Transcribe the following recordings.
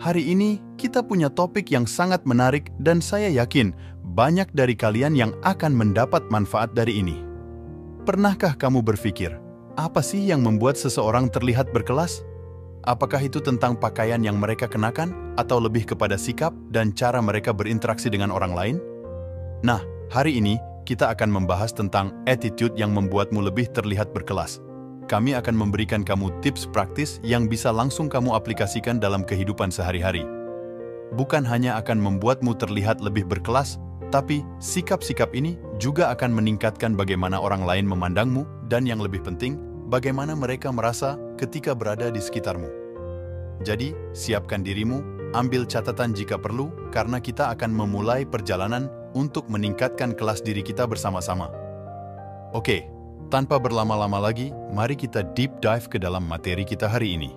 Hari ini kita punya topik yang sangat menarik dan saya yakin banyak dari kalian yang akan mendapat manfaat dari ini. Pernahkah kamu berpikir, apa sih yang membuat seseorang terlihat berkelas? Apakah itu tentang pakaian yang mereka kenakan atau lebih kepada sikap dan cara mereka berinteraksi dengan orang lain? Nah, hari ini kita akan membahas tentang attitude yang membuatmu lebih terlihat berkelas. Kami akan memberikan kamu tips praktis yang bisa langsung kamu aplikasikan dalam kehidupan sehari-hari. Bukan hanya akan membuatmu terlihat lebih berkelas, tapi sikap-sikap ini juga akan meningkatkan bagaimana orang lain memandangmu dan yang lebih penting, bagaimana mereka merasa ketika berada di sekitarmu. Jadi, siapkan dirimu, ambil catatan jika perlu, karena kita akan memulai perjalanan untuk meningkatkan kelas diri kita bersama-sama. Oke. Tanpa berlama-lama lagi, mari kita deep dive ke dalam materi kita hari ini.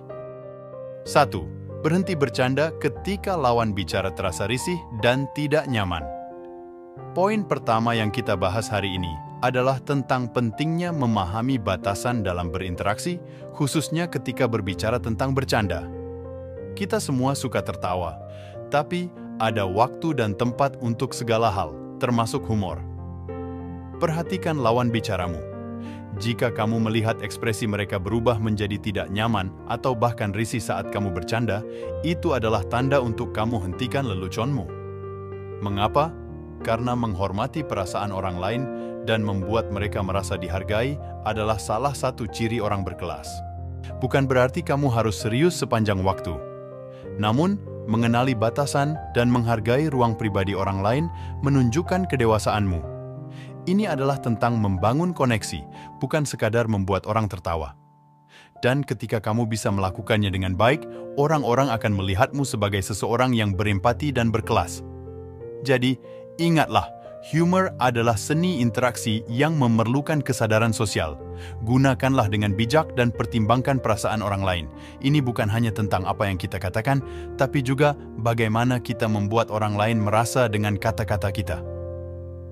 1. Berhenti bercanda ketika lawan bicara terasa risih dan tidak nyaman. Poin pertama yang kita bahas hari ini adalah tentang pentingnya memahami batasan dalam berinteraksi, khususnya ketika berbicara tentang bercanda. Kita semua suka tertawa, tapi ada waktu dan tempat untuk segala hal, termasuk humor. Perhatikan lawan bicaramu. Jika kamu melihat ekspresi mereka berubah menjadi tidak nyaman atau bahkan risih saat kamu bercanda, itu adalah tanda untuk kamu hentikan leluconmu. Mengapa? Karena menghormati perasaan orang lain dan membuat mereka merasa dihargai adalah salah satu ciri orang berkelas. Bukan berarti kamu harus serius sepanjang waktu. Namun, mengenali batasan dan menghargai ruang pribadi orang lain menunjukkan kedewasaanmu. Ini adalah tentang membangun koneksi, bukan sekadar membuat orang tertawa. Dan ketika kamu bisa melakukannya dengan baik, orang-orang akan melihatmu sebagai seseorang yang berempati dan berkelas. Jadi, ingatlah, humor adalah seni interaksi yang memerlukan kesadaran sosial. Gunakanlah dengan bijak dan pertimbangkan perasaan orang lain. Ini bukan hanya tentang apa yang kita katakan, tapi juga bagaimana kita membuat orang lain merasa dengan kata-kata kita.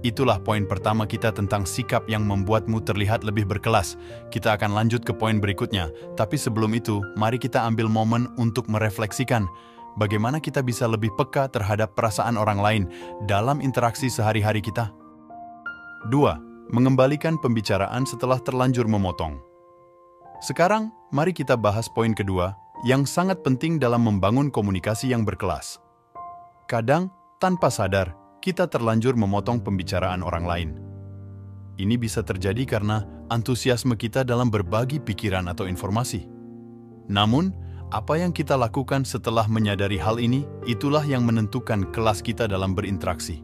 Itulah poin pertama kita tentang sikap yang membuatmu terlihat lebih berkelas. Kita akan lanjut ke poin berikutnya, tapi sebelum itu, mari kita ambil momen untuk merefleksikan bagaimana kita bisa lebih peka terhadap perasaan orang lain dalam interaksi sehari-hari kita. 2. Mengembalikan pembicaraan setelah terlanjur memotong. Sekarang, mari kita bahas poin kedua yang sangat penting dalam membangun komunikasi yang berkelas. Kadang, tanpa sadar, kita terlanjur memotong pembicaraan orang lain. Ini bisa terjadi karena antusiasme kita dalam berbagi pikiran atau informasi. Namun, apa yang kita lakukan setelah menyadari hal ini, itulah yang menentukan kelas kita dalam berinteraksi.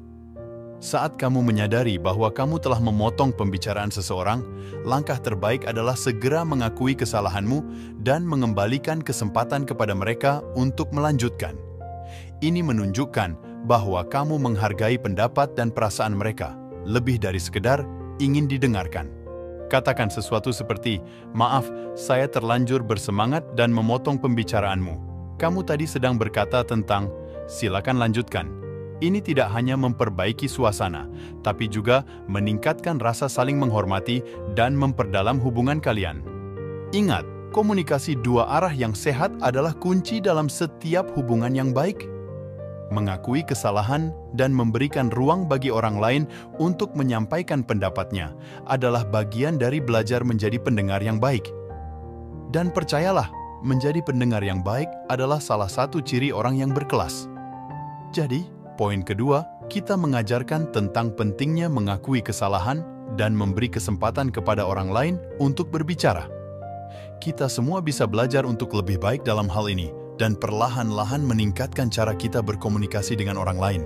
Saat kamu menyadari bahwa kamu telah memotong pembicaraan seseorang, langkah terbaik adalah segera mengakui kesalahanmu dan mengembalikan kesempatan kepada mereka untuk melanjutkan. Ini menunjukkan bahwa kamu menghargai pendapat dan perasaan mereka, lebih dari sekedar ingin didengarkan. Katakan sesuatu seperti, "Maaf, saya terlanjur bersemangat dan memotong pembicaraanmu. Kamu tadi sedang berkata tentang, silakan lanjutkan." Ini tidak hanya memperbaiki suasana, tapi juga meningkatkan rasa saling menghormati dan memperdalam hubungan kalian. Ingat, komunikasi dua arah yang sehat adalah kunci dalam setiap hubungan yang baik. Mengakui kesalahan dan memberikan ruang bagi orang lain untuk menyampaikan pendapatnya adalah bagian dari belajar menjadi pendengar yang baik. Dan percayalah, menjadi pendengar yang baik adalah salah satu ciri orang yang berkelas. Jadi, poin kedua, kita mengajarkan tentang pentingnya mengakui kesalahan dan memberi kesempatan kepada orang lain untuk berbicara. Kita semua bisa belajar untuk lebih baik dalam hal ini, dan perlahan-lahan meningkatkan cara kita berkomunikasi dengan orang lain.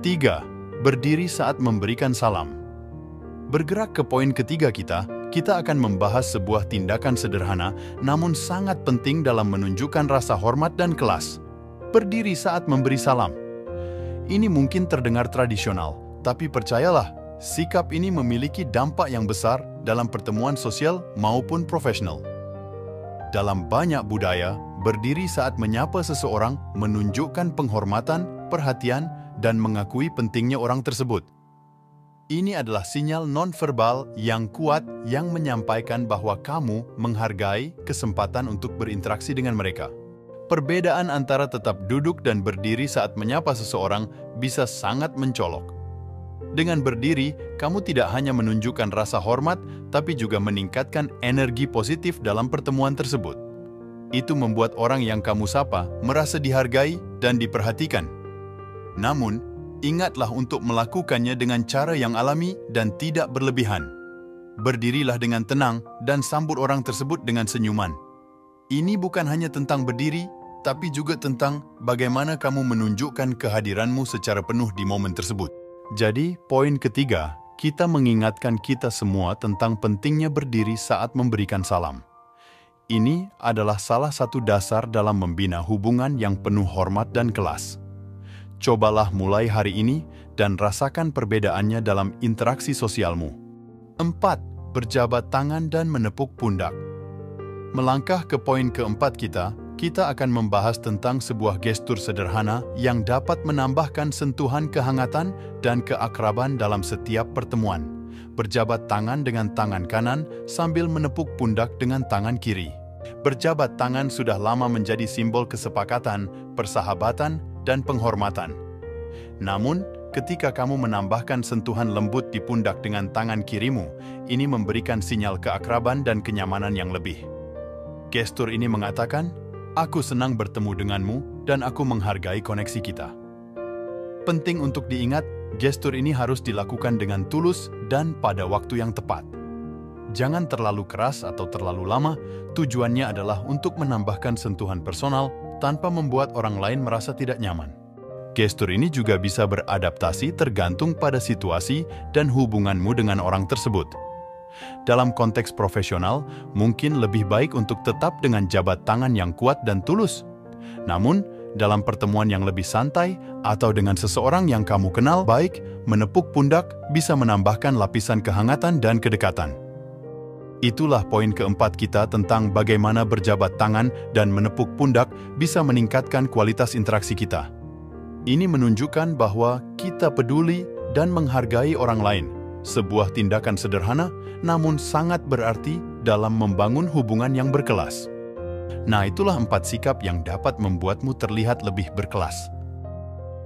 3. Berdiri saat memberikan salam. Bergerak ke poin ketiga kita akan membahas sebuah tindakan sederhana namun sangat penting dalam menunjukkan rasa hormat dan kelas. Berdiri saat memberi salam. Ini mungkin terdengar tradisional, tapi percayalah, sikap ini memiliki dampak yang besar dalam pertemuan sosial maupun profesional. Dalam banyak budaya, berdiri saat menyapa seseorang menunjukkan penghormatan, perhatian, dan mengakui pentingnya orang tersebut. Ini adalah sinyal nonverbal yang kuat yang menyampaikan bahwa kamu menghargai kesempatan untuk berinteraksi dengan mereka. Perbedaan antara tetap duduk dan berdiri saat menyapa seseorang bisa sangat mencolok. Dengan berdiri, kamu tidak hanya menunjukkan rasa hormat, tapi juga meningkatkan energi positif dalam pertemuan tersebut. Itu membuat orang yang kamu sapa merasa dihargai dan diperhatikan. Namun, ingatlah untuk melakukannya dengan cara yang alami dan tidak berlebihan. Berdirilah dengan tenang dan sambut orang tersebut dengan senyuman. Ini bukan hanya tentang berdiri, tapi juga tentang bagaimana kamu menunjukkan kehadiranmu secara penuh di momen tersebut. Jadi, poin ketiga, kita mengingatkan kita semua tentang pentingnya berdiri saat memberikan salam. Ini adalah salah satu dasar dalam membina hubungan yang penuh hormat dan kelas. Cobalah mulai hari ini dan rasakan perbedaannya dalam interaksi sosialmu. 4. Berjabat tangan dan menepuk pundak. Melangkah ke poin keempat kita akan membahas tentang sebuah gestur sederhana yang dapat menambahkan sentuhan kehangatan dan keakraban dalam setiap pertemuan. Berjabat tangan dengan tangan kanan sambil menepuk pundak dengan tangan kiri. Berjabat tangan sudah lama menjadi simbol kesepakatan, persahabatan, dan penghormatan. Namun, ketika kamu menambahkan sentuhan lembut di pundak dengan tangan kirimu, ini memberikan sinyal keakraban dan kenyamanan yang lebih. Gestur ini mengatakan, "Aku senang bertemu denganmu dan aku menghargai koneksi kita." Penting untuk diingat, gestur ini harus dilakukan dengan tulus dan pada waktu yang tepat. Jangan terlalu keras atau terlalu lama, tujuannya adalah untuk menambahkan sentuhan personal tanpa membuat orang lain merasa tidak nyaman. Gestur ini juga bisa beradaptasi tergantung pada situasi dan hubunganmu dengan orang tersebut. Dalam konteks profesional, mungkin lebih baik untuk tetap dengan jabat tangan yang kuat dan tulus. Namun, dalam pertemuan yang lebih santai atau dengan seseorang yang kamu kenal baik, menepuk pundak bisa menambahkan lapisan kehangatan dan kedekatan. Itulah poin keempat kita tentang bagaimana berjabat tangan dan menepuk pundak bisa meningkatkan kualitas interaksi kita. Ini menunjukkan bahwa kita peduli dan menghargai orang lain. Sebuah tindakan sederhana, namun sangat berarti dalam membangun hubungan yang berkelas. Nah, itulah 4 sikap yang dapat membuatmu terlihat lebih berkelas.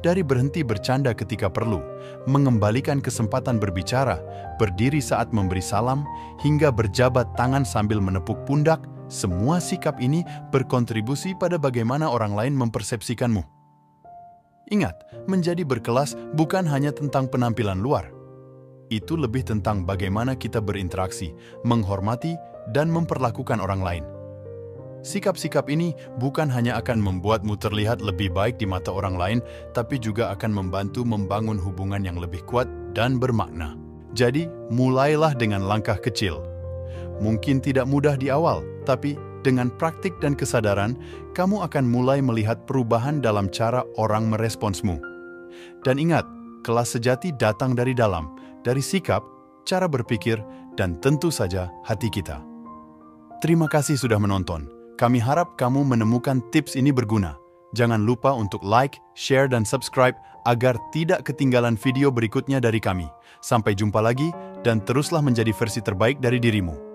Dari berhenti bercanda ketika perlu, mengembalikan kesempatan berbicara, berdiri saat memberi salam, hingga berjabat tangan sambil menepuk pundak, semua sikap ini berkontribusi pada bagaimana orang lain mempersepsikanmu. Ingat, menjadi berkelas bukan hanya tentang penampilan luar. Itu lebih tentang bagaimana kita berinteraksi, menghormati, dan memperlakukan orang lain. Sikap-sikap ini bukan hanya akan membuatmu terlihat lebih baik di mata orang lain, tapi juga akan membantu membangun hubungan yang lebih kuat dan bermakna. Jadi, mulailah dengan langkah kecil. Mungkin tidak mudah di awal, tapi dengan praktik dan kesadaran, kamu akan mulai melihat perubahan dalam cara orang meresponsmu. Dan ingat, kelas sejati datang dari dalam, dari sikap, cara berpikir, dan tentu saja hati kita. Terima kasih sudah menonton. Kami harap kamu menemukan tips ini berguna. Jangan lupa untuk like, share, dan subscribe agar tidak ketinggalan video berikutnya dari kami. Sampai jumpa lagi, dan teruslah menjadi versi terbaik dari dirimu.